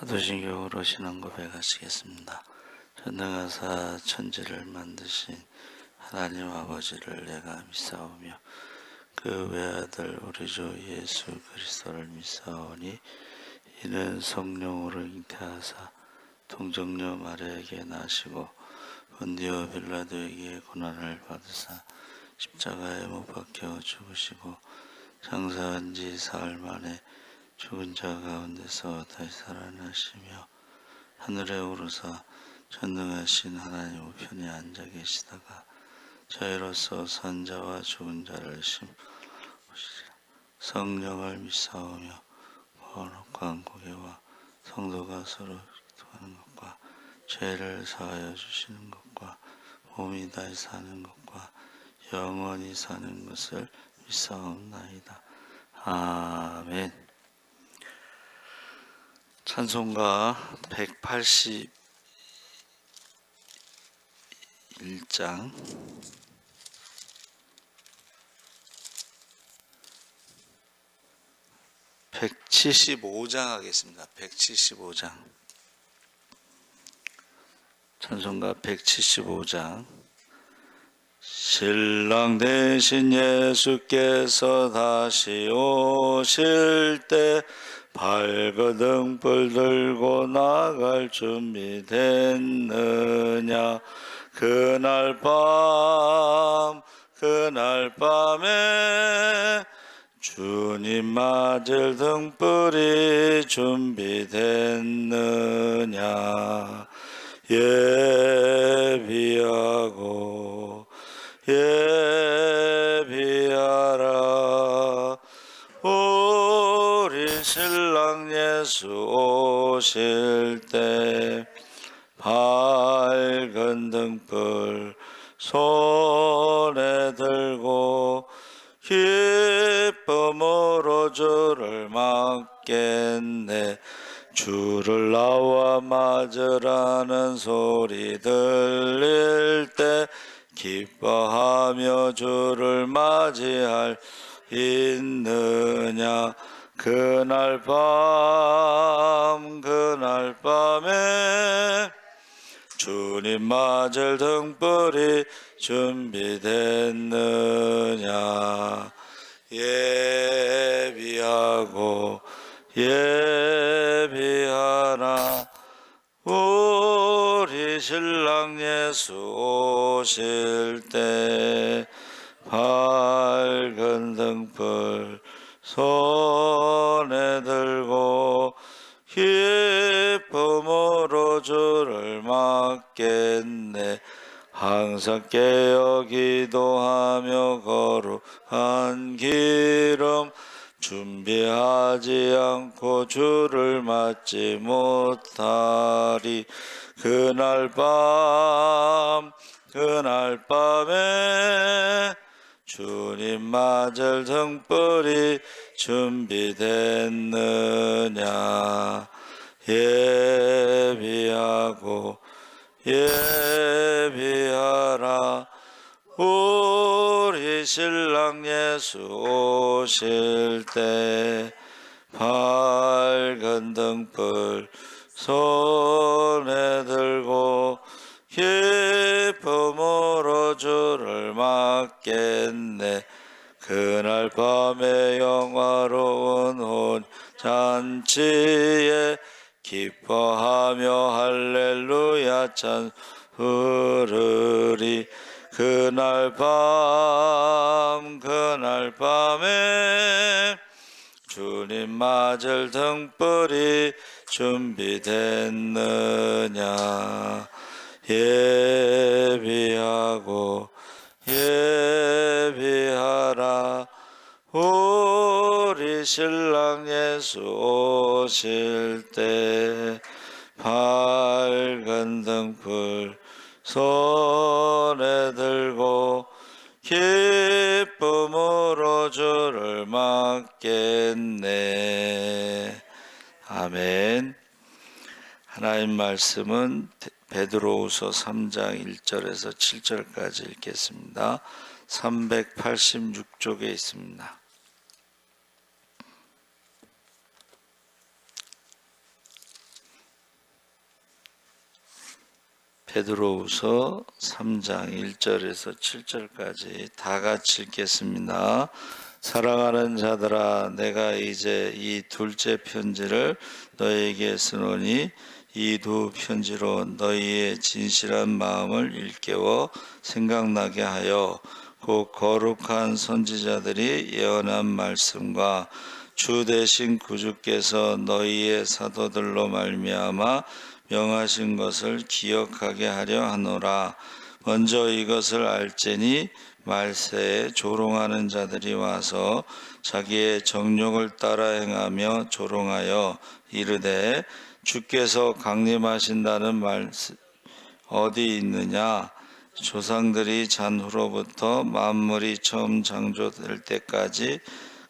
사도신경으로 신앙 고백하시겠습니다. 전능하사 천지를 만드신 하나님 아버지를 내가 믿사오며 그 외아들 우리 주 예수 그리스도를 믿사오니 이는 성령으로 잉태하사 동정녀 마리아에게 나시고 본디오 빌라도에게 고난을 받으사 십자가에 못 박혀 죽으시고 장사한 지 사흘 만에 죽은 자 가운데서 다시 살아나시며 하늘에 오르사 전능하신 하나님 우편에 앉아 계시다가 저희로서 산자와 죽은 자를 심으시리라. 성령을 믿사오며 거룩한 고개와 성도가 서로 기도하는 것과 죄를 사하여 주시는 것과 몸이 다시 사는 것과 영원히 사는 것을 믿사옵나이다. 아멘. 찬송가 181장 175장 하겠습니다. 175장 찬송가 175장 신랑 되신 예수께서 다시 오실 때 밝은 등불 들고 나갈 준비 됐느냐. 그날 밤에 주님 맞을 등불이 준비됐느냐. 예비하라. 우리 신랑 예수 오실 때 밝은 등불 손에 들고 기쁨으로 주를 맞겠네. 주를 나와 맞으라는 소리 들릴 때 기뻐하며 주를 맞이할 있느냐. 그날 밤에 주님 맞을 등불이 준비됐느냐. 예비하라. 우리 신랑 예수 오실 때 밝은 등불 손에 들고 기쁨으로 주를 맞겠네. 항상 깨어 기도하며 거룩한 기름 준비하지 않고 주를 맞지 못하리. 그날 밤에 주님 맞을 등불이 준비됐느냐. 예비하라. 우리 신랑 예수 오실 때 밝은 등불 손에 들고 기쁨으로 주를 맞겠네. 그날 밤에 영화로운 혼잔치에 기뻐하며 할렐루야 찬 부르리. 그날 밤에 주님 맞을 등불이 준비됐느냐. 예비하라. 우리 신랑 예수 오실 때 밝은 등불 손에 들고 기쁨으로 주를 맞겠네. 아멘. 하나님 말씀은 베드로후서 3장 1절에서 7절까지 읽겠습니다. 386쪽에 있습니다. 베드로후서 3장 1절에서 7절까지 다 같이 읽겠습니다. 사랑하는 자들아, 내가 이제 이 둘째 편지를 너희에게 쓰노니 이 두 편지로 너희의 진실한 마음을 일깨워 생각나게 하여 곧 거룩한 선지자들이 예언한 말씀과 주 대신 구주께서 너희의 사도들로 말미암아 명하신 것을 기억하게 하려 하노라. 먼저 이것을 알제니 말세에 조롱하는 자들이 와서 자기의 정욕을 따라 행하며 조롱하여 이르되 주께서 강림하신다는 말 어디 있느냐? 조상들이 잔후로부터 만물이 처음 창조될 때까지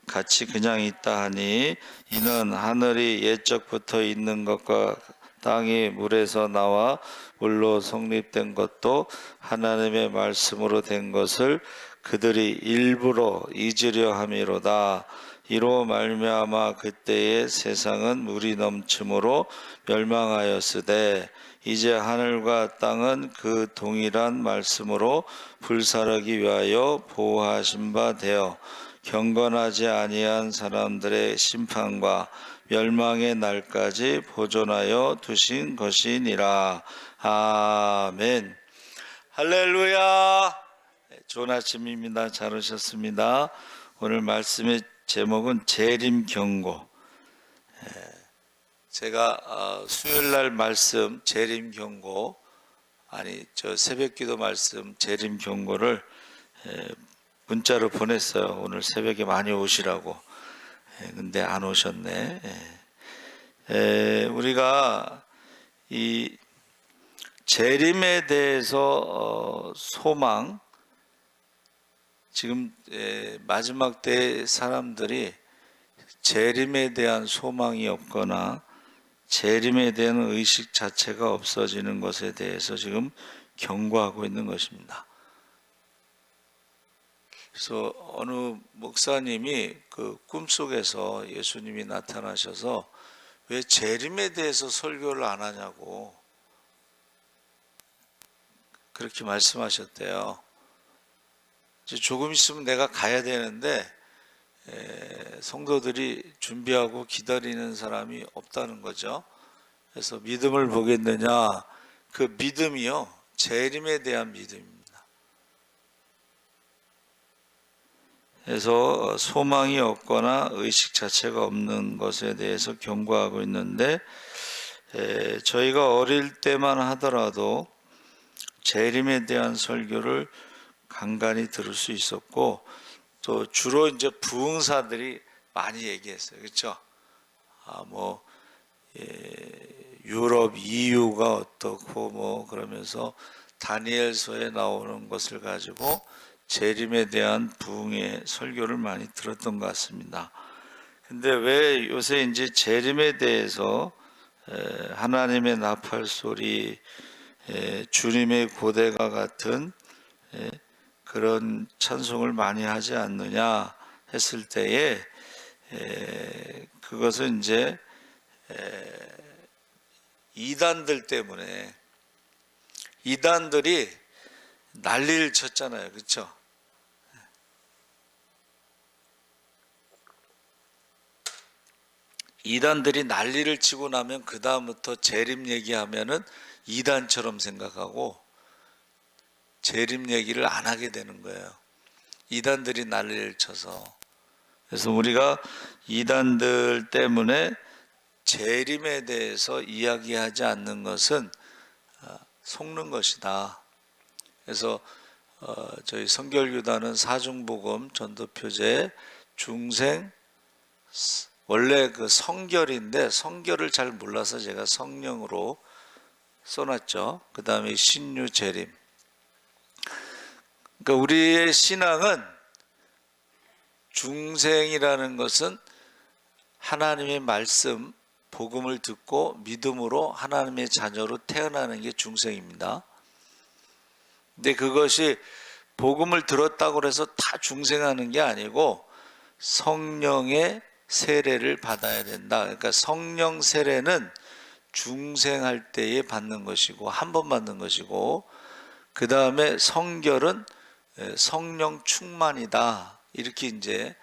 같이 그냥 있다 하니 이는 하늘이 옛적부터 있는 것과 땅이 물에서 나와 물로 성립된 것도 하나님의 말씀으로 된 것을 그들이 일부러 잊으려 함이로다. 이로 말미암아 그때의 세상은 물이 넘침으로 멸망하였으되 이제 하늘과 땅은 그 동일한 말씀으로 불사르기 위하여 보호하신 바 되어 경건하지 아니한 사람들의 심판과 멸망의 날까지 보존하여 두신 것이니라. 아멘. 할렐루야. 좋은 아침입니다. 잘 오셨습니다. 오늘 말씀의 제목은 재림 경고. 제가 수요일날 말씀 재림 경고, 새벽기도 말씀 재림 경고를 문자로 보냈어요. 오늘 새벽에 많이 오시라고. 근데 안 오셨네. 우리가 이 재림에 대해서 소망, 지금 마지막 때 사람들이 재림에 대한 소망이 없거나 재림에 대한 의식 자체가 없어지는 것에 대해서 지금 경고하고 있는 것입니다. 그래서 어느 목사님이 그 꿈속에서 예수님이 나타나셔서 왜 재림에 대해서 설교를 안 하냐고 그렇게 말씀하셨대요. 이제 조금 있으면 내가 가야 되는데 성도들이 준비하고 기다리는 사람이 없다는 거죠. 그래서 믿음을 보겠느냐, 그 믿음이요, 재림에 대한 믿음입니다. 그래서 소망이 없거나 의식 자체가 없는 것에 대해서 경고하고 있는데, 저희가 어릴 때만 하더라도 재림에 대한 설교를 간간히 들을 수 있었고, 또 주로 이제 부흥사들이 많이 얘기했어요. 그렇죠? 유럽 EU가 어떻고 그러면서 다니엘서에 나오는 것을 가지고 재림에 대한 부흥의 설교를 많이 들었던 것 같습니다. 근데 왜 요새 이제 재림에 대해서 하나님의 나팔 소리, 주님의 고대가 같은 그런 찬송을 많이 하지 않느냐 했을 때에 그것은 이제 이단들 때문에, 이단들이 난리를 쳤잖아요. 그렇죠? 이단들이 난리를 치고 나면 그 다음부터 재림 얘기하면은 이단처럼 생각하고 재림 얘기를 안 하게 되는 거예요. 이단들이 난리를 쳐서. 그래서 우리가 이단들 때문에 재림에 대해서 이야기하지 않는 것은 속는 것이다. 그래서 저희 성결교단은 사중복음 전도표제 중생, 원래 그 성결인데 성결을 잘 몰라서 제가 성령으로 써놨죠. 그 다음에 신유 재림. 그러니까 우리의 신앙은, 중생이라는 것은 하나님의 말씀, 복음을 듣고 믿음으로 하나님의 자녀로 태어나는 게 중생입니다. 근데 그것이 복음을 들었다고 해서 다 중생하는 게 아니고 성령의 세례를 받아야 된다. 그러니까 성령 세례는 중생할 때에 받는 것이고 한 번 받는 것이고, 그 다음에 성결은 성령 충만이다, 이렇게 이제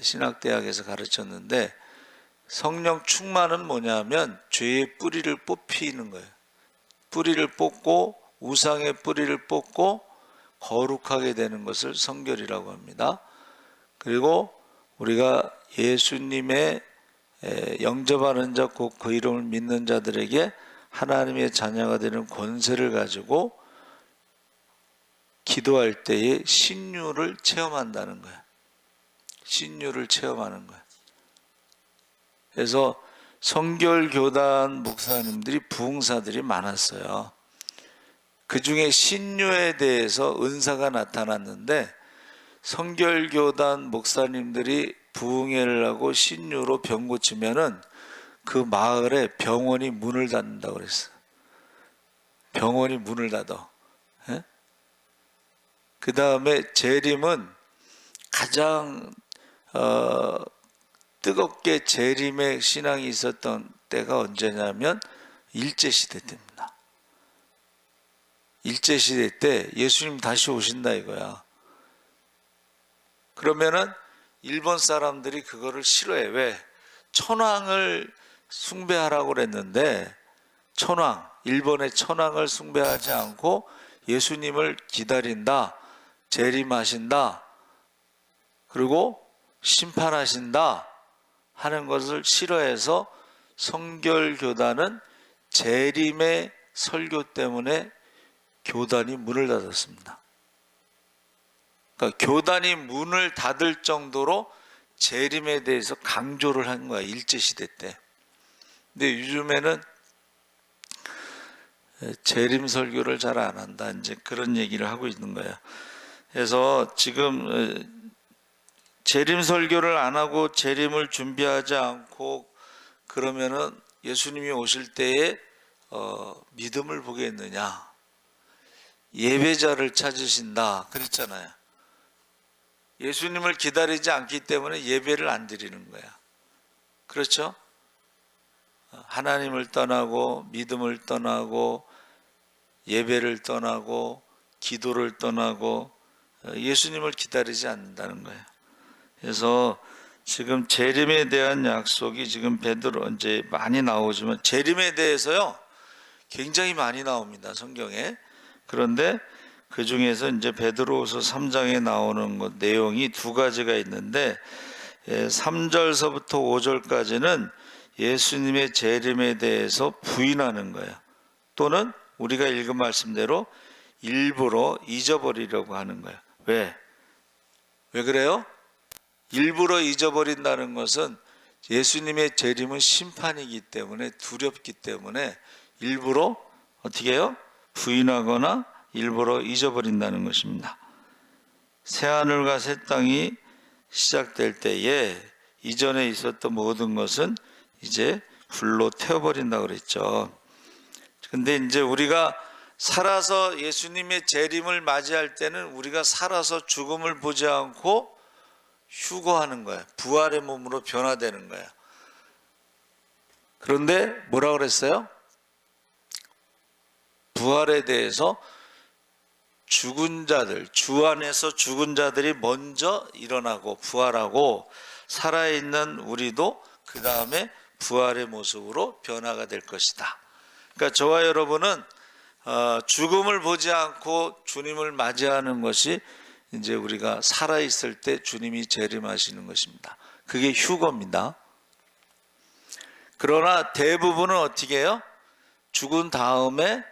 신학대학에서 가르쳤는데, 성령 충만은 뭐냐면 죄의 뿌리를 뽑히는 거예요. 뿌리를 뽑고, 우상의 뿌리를 뽑고 거룩하게 되는 것을 성결이라고 합니다. 그리고 우리가 예수님의 영접하는 자, 곧 그 이름을 믿는 자들에게 하나님의 자녀가 되는 권세를 가지고 기도할 때에 신유를 체험한다는 거야. 신유를 체험하는 거야. 그래서 성결교단 목사님들이, 부흥사들이 많았어요. 그 중에 신유에 대해서 은사가 나타났는데, 성결교단 목사님들이 부흥회를 하고 신유로 병 고치면은 그 마을에 병원이 문을 닫는다고 그랬어요. 병원이 문을 닫아. 그 다음에 재림은 가장 뜨겁게 재림의 신앙이 있었던 때가 언제냐면 일제시대 때입니다. 일제시대 때 예수님 다시 오신다 이거야. 그러면은 일본 사람들이 그거를 싫어해. 왜? 천황을 숭배하라고 그랬는데, 천황, 일본의 천황을 숭배하지 않고 예수님을 기다린다, 재림하신다, 그리고 심판하신다 하는 것을 싫어해서 성결교단은 재림의 설교 때문에 교단이 문을 닫았습니다. 그러니까 교단이 문을 닫을 정도로 재림에 대해서 강조를 한 거야, 일제시대 때. 근데 요즘에는 재림 설교를 잘 안 한다, 이제 그런 얘기를 하고 있는 거야. 그래서 지금 재림 설교를 안 하고 재림을 준비하지 않고 그러면은 예수님이 오실 때에 믿음을 보겠느냐, 예배자를 찾으신다 그랬잖아요. 예수님을 기다리지 않기 때문에 예배를 안 드리는 거야. 그렇죠? 하나님을 떠나고 믿음을 떠나고 예배를 떠나고 기도를 떠나고 예수님을 기다리지 않는다는 거예요. 그래서 지금 재림에 대한 약속이 지금 베드로 이제 많이 나오지만, 재림에 대해서요 굉장히 많이 나옵니다, 성경에. 그런데 그 중에서 이제 베드로후서 3장에 나오는 것 내용이 두 가지가 있는데, 3절서부터 5절까지는 예수님의 재림에 대해서 부인하는 거예요. 또는 우리가 읽은 말씀대로 일부러 잊어버리려고 하는 거예요. 왜 그래요? 일부러 잊어버린다는 것은 예수님의 재림은 심판이기 때문에, 두렵기 때문에 일부러 어떻게 해요? 부인하거나 일부러 잊어버린다는 것입니다. 새하늘과 새 땅이 시작될 때에 이전에 있었던 모든 것은 이제 불로 태워버린다고 그랬죠. 근데 이제 우리가 살아서 예수님의 재림을 맞이할 때는 우리가 살아서 죽음을 보지 않고 휴거하는 거야. 부활의 몸으로 변화되는 거야. 그런데 뭐라고 그랬어요? 부활에 대해서 죽은 자들, 주 안에서 죽은 자들이 먼저 일어나고 부활하고, 살아있는 우리도 그 다음에 부활의 모습으로 변화가 될 것이다. 그러니까 저와 여러분은 죽음을 보지 않고 주님을 맞이하는 것이 이제 우리가 살아있을 때 주님이 재림하시는 것입니다. 그게 휴거입니다. 그러나 대부분은 어떻게 해요? 죽은 다음에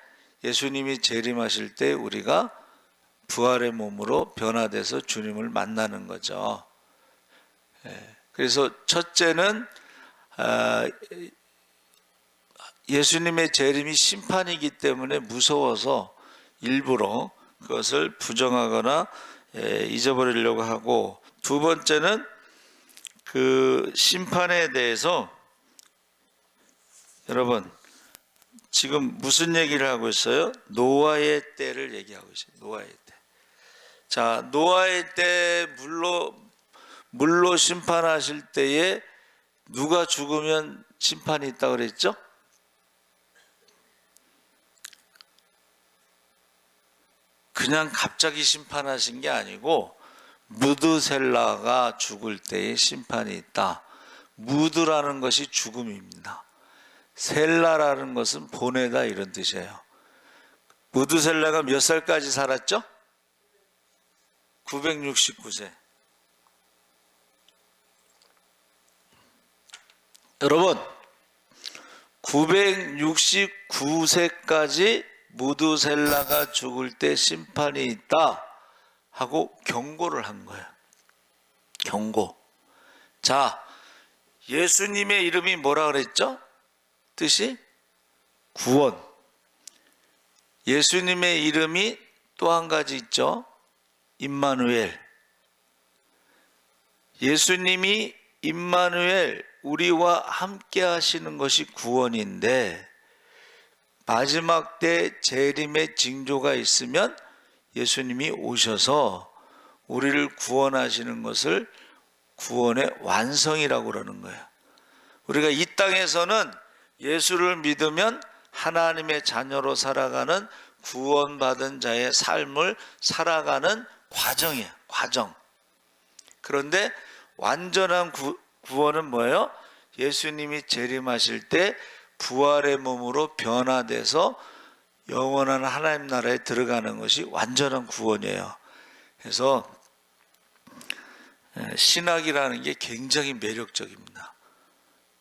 예수님이 재림하실 때 우리가 부활의 몸으로 변화돼서 주님을 만나는 거죠. 그래서 첫째는 예수님의 재림이 심판이기 때문에 무서워서 일부러 그것을 부정하거나 잊어버리려고 하고, 두 번째는 그 심판에 대해서, 여러분 지금 무슨 얘기를 하고 있어요? 노아의 때를 얘기하고 있어요. 노아의 때. 자, 노아의 때 물로 심판하실 때에 누가 죽으면 심판이 있다고 그랬죠? 그냥 갑자기 심판하신 게 아니고 무드셀라가 죽을 때에 심판이 있다. 무드라는 것이 죽음입니다. 셀라라는 것은 보내다 이런 뜻이에요. 무드셀라가 몇 살까지 살았죠? 969세. 여러분, 969세까지 무드셀라가 죽을 때 심판이 있다 하고 경고를 한 거예요. 경고. 자, 예수님의 이름이 뭐라 그랬죠? 뜻이 구원. 예수님의 이름이 또 한 가지 있죠. 임마누엘. 예수님이 임마누엘, 우리와 함께 하시는 것이 구원인데, 마지막 때 재림의 징조가 있으면 예수님이 오셔서 우리를 구원하시는 것을 구원의 완성이라고 그러는 거예요. 우리가 이 땅에서는 예수를 믿으면 하나님의 자녀로 살아가는 구원받은 자의 삶을 살아가는 과정이에요. 과정. 그런데 완전한 구원은 뭐예요? 예수님이 재림하실 때 부활의 몸으로 변화돼서 영원한 하나님 나라에 들어가는 것이 완전한 구원이에요. 그래서 신학이라는 게 굉장히 매력적입니다.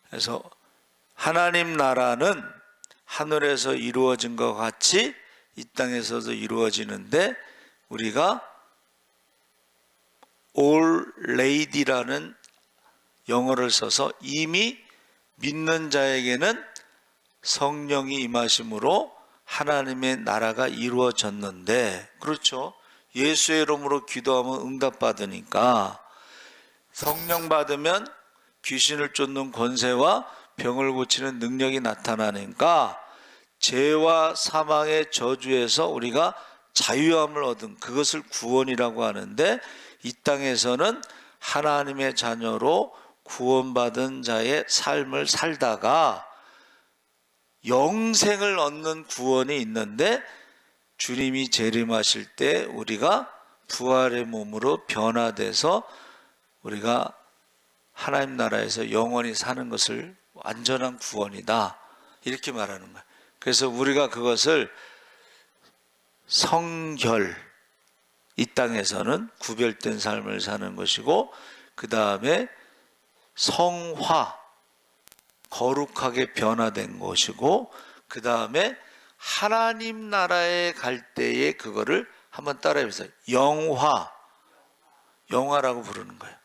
그래서 하나님 나라는 하늘에서 이루어진 것 같이 이 땅에서도 이루어지는데, 우리가 already라는 영어를 써서 이미 믿는 자에게는 성령이 임하심으로 하나님의 나라가 이루어졌는데, 그렇죠? 예수의 이름으로 기도하면 응답받으니까, 성령 받으면 귀신을 쫓는 권세와 병을 고치는 능력이 나타나니까 죄와 사망의 저주에서 우리가 자유함을 얻은 그것을 구원이라고 하는데, 이 땅에서는 하나님의 자녀로 구원받은 자의 삶을 살다가 영생을 얻는 구원이 있는데, 주님이 재림하실 때 우리가 부활의 몸으로 변화돼서 우리가 하나님 나라에서 영원히 사는 것을 완전한 구원이다, 이렇게 말하는 거예요. 그래서 우리가 그것을 성결, 이 땅에서는 구별된 삶을 사는 것이고, 그 다음에 성화, 거룩하게 변화된 것이고, 그 다음에 하나님 나라에 갈 때에 그거를 한번 따라해보세요. 영화라고 부르는 거예요.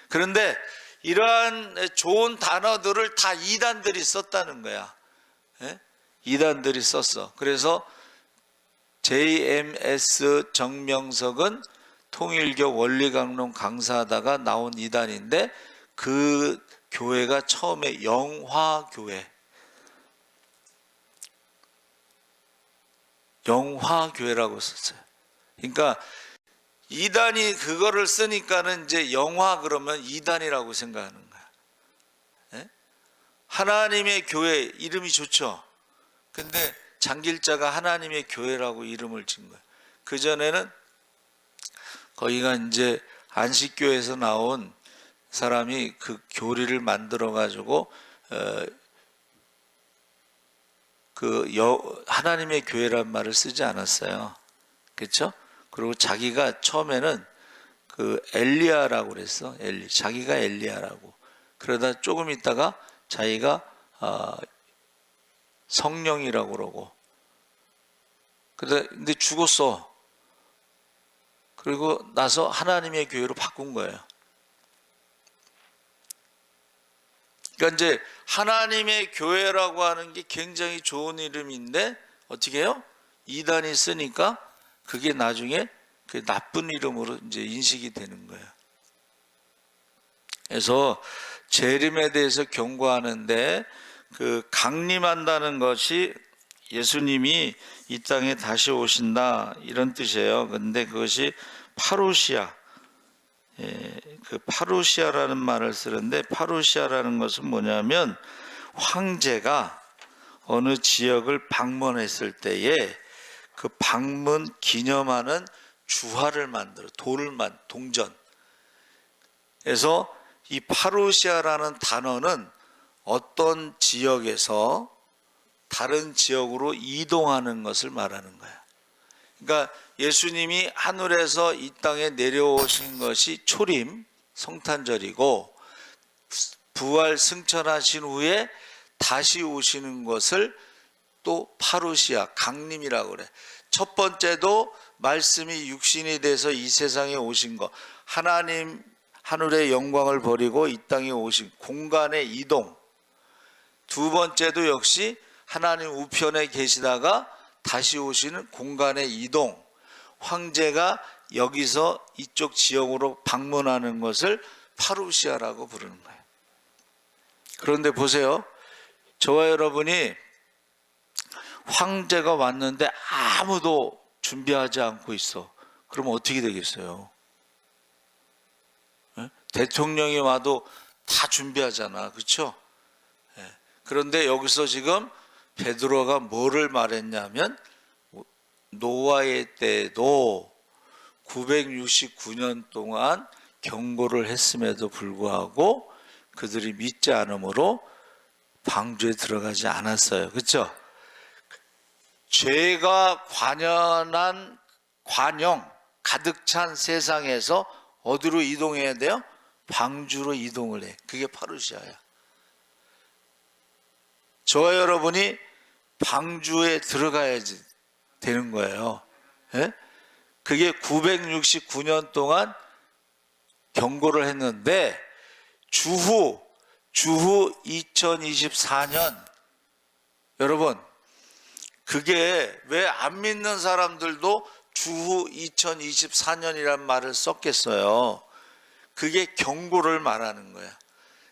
그런데 이러한 좋은 단어들을 다 이단들이 썼다는 거야. 이단들이 썼어. 그래서 JMS 정명석은 통일교 원리강론 강사하다가 나온 이단인데, 그 교회가 처음에 영화교회라고 썼어요. 그러니까 이단이 그거를 쓰니까는 이제 영화 그러면 이단이라고 생각하는 거야. 하나님의 교회 이름이 좋죠. 근데 장길자가 하나님의 교회라고 이름을 진 거예요. 그전에는 거기가 이제 안식교에서 나온 사람이 그 교리를 만들어 가지고 하나님의 교회란 말을 쓰지 않았어요. 그렇죠? 그리고 자기가 처음에는 그 엘리야라고 그랬어. 자기가 엘리야라고. 그러다 조금 있다가 자기가 성령이라고 그러고. 근데 죽었어. 그리고 나서 하나님의 교회로 바꾼 거예요. 그러니까 이제 하나님의 교회라고 하는 게 굉장히 좋은 이름인데, 어떻게 해요? 이단이 쓰니까 그게 나중에 그 나쁜 이름으로 이제 인식이 되는 거예요. 그래서 재림에 대해서 경고하는데, 그 강림한다는 것이 예수님이 이 땅에 다시 오신다, 이런 뜻이에요. 근데 그것이 파루시아, 그 파루시아라는 말을 쓰는데, 파루시아라는 것은 뭐냐면 황제가 어느 지역을 방문했을 때에 그 방문 기념하는 주화를 만들어 동전. 그래서 이 파루시아라는 단어는 어떤 지역에서 다른 지역으로 이동하는 것을 말하는 거야. 그러니까 예수님이 하늘에서 이 땅에 내려오신 것이 초림, 성탄절이고, 부활 승천하신 후에 다시 오시는 것을 또 파루시아, 강림이라고 그래. 첫 번째도 말씀이 육신이 돼서 이 세상에 오신 것, 하나님 하늘의 영광을 버리고 이 땅에 오신 공간의 이동. 두 번째도 역시 하나님 우편에 계시다가 다시 오시는 공간의 이동. 황제가 여기서 이쪽 지역으로 방문하는 것을 파루시아라고 부르는 거예요. 그런데 보세요. 저와 여러분이 황제가 왔는데 아무도 준비하지 않고 있어. 그러면 어떻게 되겠어요? 대통령이 와도 다 준비하잖아. 그렇죠? 그런데 여기서 지금 베드로가 뭐를 말했냐면, 노아의 때에도 969년 동안 경고를 했음에도 불구하고 그들이 믿지 않으므로 방주에 들어가지 않았어요. 그렇죠? 죄가 관연한 관영 가득 찬 세상에서 어디로 이동해야 돼요? 방주로 이동을 해. 그게 파루시아야. 저와 여러분이 방주에 들어가야지 되는 거예요. 예? 그게 969년 동안 경고를 했는데 주후 2024년, 여러분, 그게 왜 안 믿는 사람들도 주후 2024년이란 말을 썼겠어요? 그게 경고를 말하는 거야.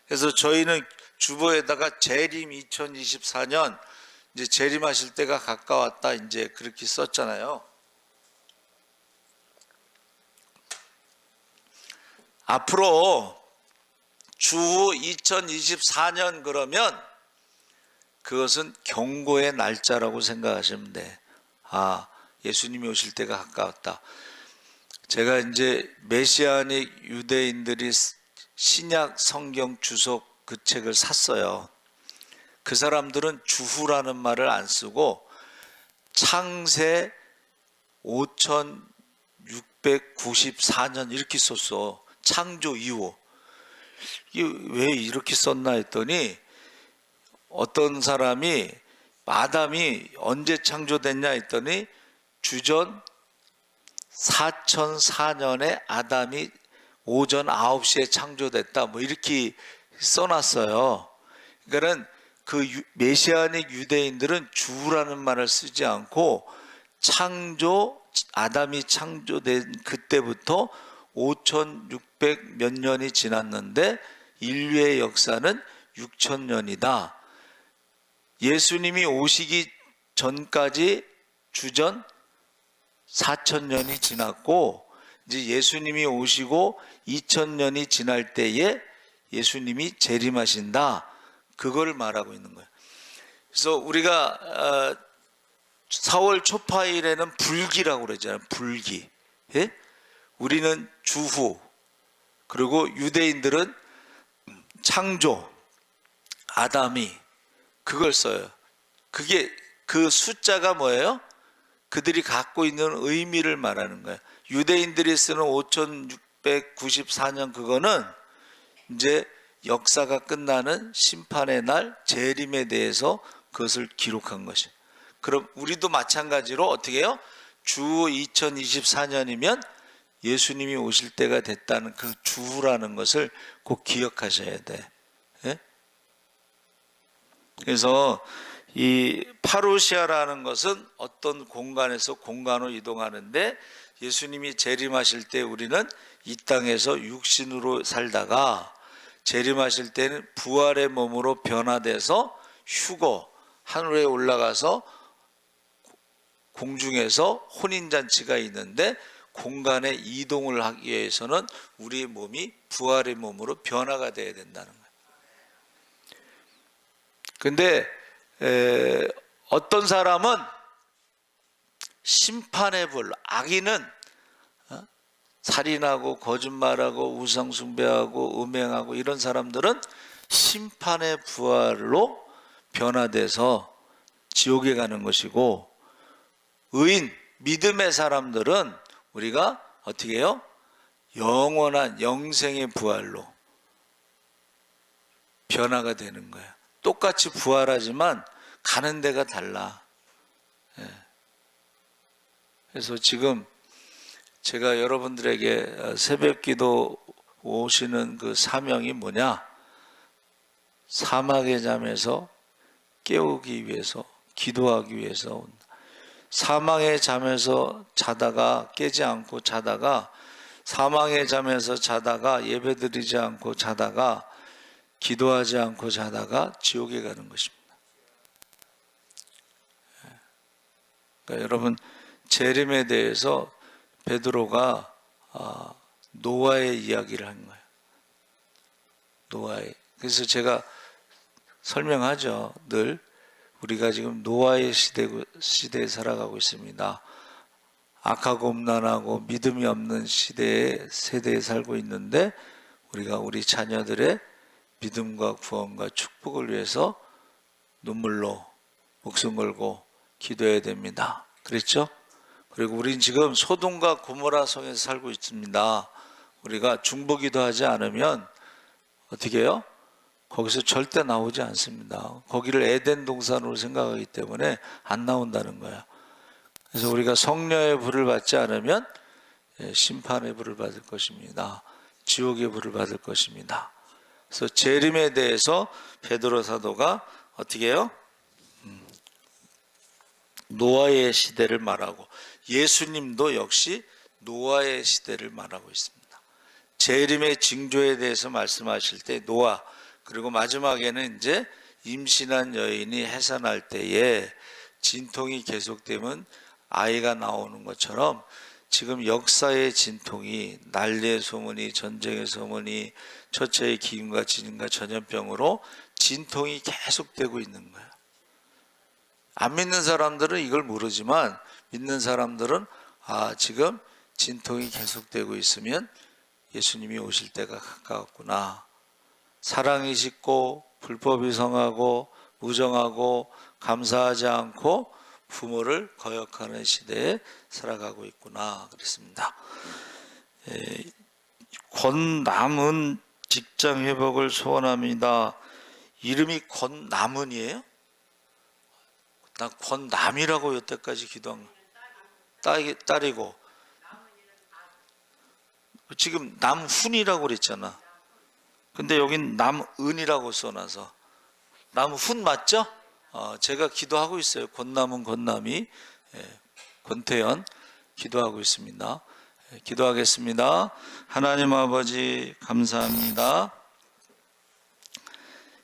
그래서 저희는 주보에다가 재림 2024년, 이제 재림하실 때가 가까웠다, 이제 그렇게 썼잖아요. 앞으로 주후 2024년 그러면 그것은 경고의 날짜라고 생각하시면 돼. 아, 예수님이 오실 때가 가까웠다. 제가 이제 메시아닉 유대인들이 신약 성경 주석 그 책을 샀어요. 그 사람들은 주후라는 말을 안 쓰고 창세 5694년 이렇게 썼어. 창조 이후. 이게 왜 이렇게 썼나 했더니, 어떤 사람이 아담이 언제 창조됐냐 했더니 주전 4004년에 아담이 오전 9시에 창조됐다, 뭐 이렇게 써놨어요. 그러니까는 그 메시아닉 유대인들은 주라는 말을 쓰지 않고 아담이 창조된 그때부터 5600 몇 년이 지났는데 인류의 역사는 6000년이다. 예수님이 오시기 전까지 주전 4000년이 지났고, 이제 예수님이 오시고 2000년이 지날 때에 예수님이 재림하신다. 그걸 말하고 있는 거예요. 그래서 우리가 4월 초파일에는 불기라고 그러잖아요. 불기. 예? 우리는 주후, 그리고 유대인들은 창조, 아담이, 그걸 써요. 그게 그 숫자가 뭐예요? 그들이 갖고 있는 의미를 말하는 거예요. 유대인들이 쓰는 5694년 그거는 이제 역사가 끝나는 심판의 날 재림에 대해서 그것을 기록한 것이에요. 그럼 우리도 마찬가지로 어떻게 해요? 주 2024년이면 예수님이 오실 때가 됐다는 그 주라는 것을 꼭 기억하셔야 돼. 예? 그래서 이 파루시아라는 것은 어떤 공간에서 공간으로 이동하는데, 예수님이 재림하실 때 우리는 이 땅에서 육신으로 살다가 재림하실 때는 부활의 몸으로 변화돼서 휴거, 하늘에 올라가서 공중에서 혼인잔치가 있는데, 공간의 이동을 하기 위해서는 우리의 몸이 부활의 몸으로 변화가 돼야 된다는 거예요. 근데 어떤 사람은 심판의 부활로. 악인은 살인하고 거짓말하고 우상숭배하고 음행하고 이런 사람들은 심판의 부활로 변화돼서 지옥에 가는 것이고, 의인 믿음의 사람들은 우리가 어떻게 해요? 영원한 영생의 부활로 변화가 되는 거예요. 똑같이 부활하지만 가는 데가 달라. 그래서 지금 제가 여러분들에게 새벽기도 오시는 그 사명이 뭐냐? 사막의 잠에서 깨우기 위해서, 기도하기 위해서 온다. 사망의 잠에서 자다가 깨지 않고 자다가, 사망의 잠에서 자다가 예배드리지 않고 자다가, 기도하지 않고 자다가 지옥에 가는 것입니다. 그러니까 여러분, 재림에 대해서 베드로가 노아의 이야기를 한 거예요. 노아의. 그래서 제가 설명하죠. 늘 우리가 지금 노아의 시대에 살아가고 있습니다. 악하고 음란하고 믿음이 없는 세대에 살고 있는데, 우리가 우리 자녀들의 믿음과 구원과 축복을 위해서 눈물로 목숨 걸고 기도해야 됩니다. 그랬죠? 그리고 우린 지금 소돔과 고모라 성에서 살고 있습니다. 우리가 중보기도 하지 않으면 어떻게 해요? 거기서 절대 나오지 않습니다. 거기를 에덴 동산으로 생각하기 때문에 안 나온다는 거예요. 그래서 우리가 성령의 불을 받지 않으면 심판의 불을 받을 것입니다. 지옥의 불을 받을 것입니다. 그래서 재림에 대해서 베드로 사도가 어떻게 해요? 노아의 시대를 말하고, 예수님도 역시 노아의 시대를 말하고 있습니다. 재림의 징조에 대해서 말씀하실 때 노아, 그리고 마지막에는 이제 임신한 여인이 해산할 때에 진통이 계속되면 아이가 나오는 것처럼, 지금 역사의 진통이, 난리의 소문이, 전쟁의 소문이, 첫째의 기근과 지진과 전염병으로 진통이 계속되고 있는 거예요. 안 믿는 사람들은 이걸 모르지만, 믿는 사람들은 지금 진통이 계속되고 있으면 예수님이 오실 때가 가까웠구나. 사랑이 식고 불법이 성하고 무정하고 감사하지 않고 부모를 거역하는 시대에 살아가고 있구나 그랬습니다. 권남은 직장 회복을 소원합니다. 이름이 권남은이에요? 나 권남이라고 여태까지 기도한 딸이고, 지금 남훈이라고 그랬잖아. 근데 여긴 남은이라고 써놔서 남훈 맞죠? 제가 기도하고 있어요. 권남은 권남이, 권태현 기도하고 있습니다. 기도하겠습니다. 하나님 아버지 감사합니다.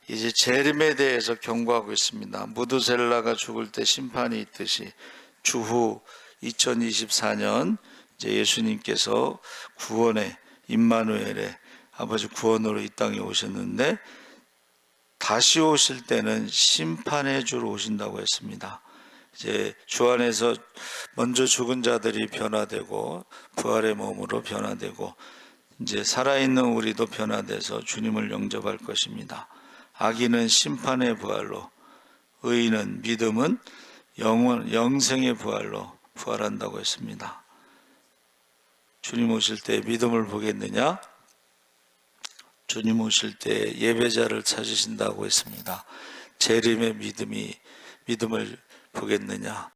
이제 재림에 대해서 경고하고 있습니다. 무드셀라가 죽을 때 심판이 있듯이 주후 2024년 이제 예수님께서 구원의 임마누엘의 아버지 구원으로 이 땅에 오셨는데, 다시 오실 때는 심판의 주로 오신다고 했습니다. 이제 주 안에서 먼저 죽은 자들이 변화되고 부활의 몸으로 변화되고, 이제 살아있는 우리도 변화돼서 주님을 영접할 것입니다. 악인은 심판의 부활로, 의인은 믿음은 영생의 부활로 부활한다고 했습니다. 주님 오실 때 믿음을 보겠느냐? 주님 오실 때 예배자를 찾으신다고 했습니다. 재림의 믿음을 보겠느냐?